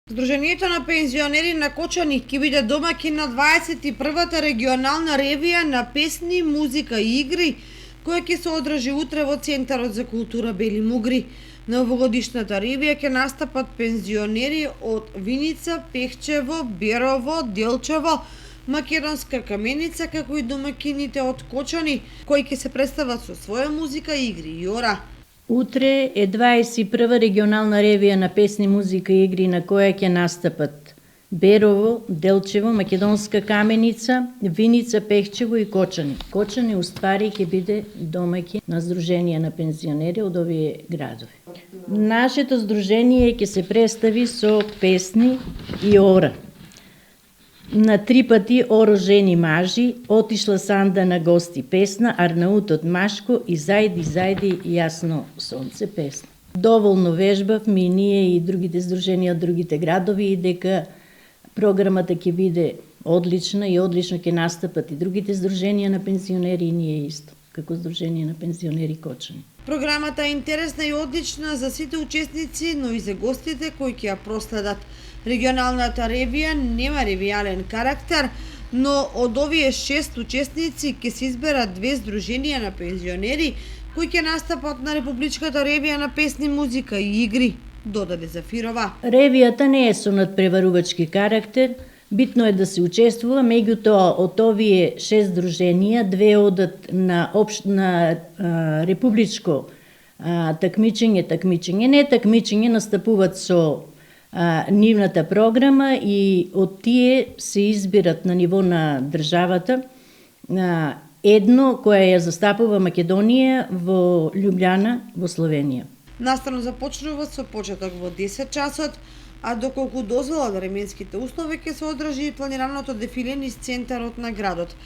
Сдруженијето на пензионери на Кочани ќе биде домаќин на 21-та регионална ревија на песни, музика и игри, која ќе се одржи утре во Центарот за култура Бели Мугри. На овогодишната ревија ќе настапат пензионери од Виница, Пехчево, Берово, Делчево, Македонска Каменица, како и домаќините од Кочани, кои ќе се представат со своја музика, игри и ора. Утре е 21-ва регионална ревија на песни, музика и игри на која ќе настапат Берово, Делчево, Македонска Каменица, Виница, Пехчево и Кочани. Кочани уствари ќе биде домаќин на Сдружение на пензионери од овие градови. Нашето сдружение ќе се представи со песни и ора. На 3 пати Оро жени мажи, Отишла Санда на гости песна, Арнаутот Машко и Зајди јасно сонце песна. Доволно вежбавме и ние и другите сдруженија од другите градови и дека програмата ќе биде одлична и одлично ќе настапат и другите сдруженија на пензионери и ние исто, како Сдружение на пензионери Кочани. Програмата е интересна и одлична за сите учесници, но и за гостите кои ќе ја проследат. Регионалната ревија нема ревијален карактер, но од овие 6 учесници ќе се изберат 2 сдруженија на пензионери кои ќе настапат на Републичката ревија на песни, музика и игри, додаде Зафирова. Ревијата не е со надпреварувачки карактер, битно е да се учествува, меѓутоа од овие 6 сдруженија 2 одат на републичко такмичење, не такмичење, настапуваат со нивната програма и од тие се избират на ниво на државата едно кое ја застапува Македонија во Љубљана во Словенија. Настано започнува со почеток во 10 часот, а доколку дозволат временските услови ќе се одржи и планираното дефиле низ центарот на градот.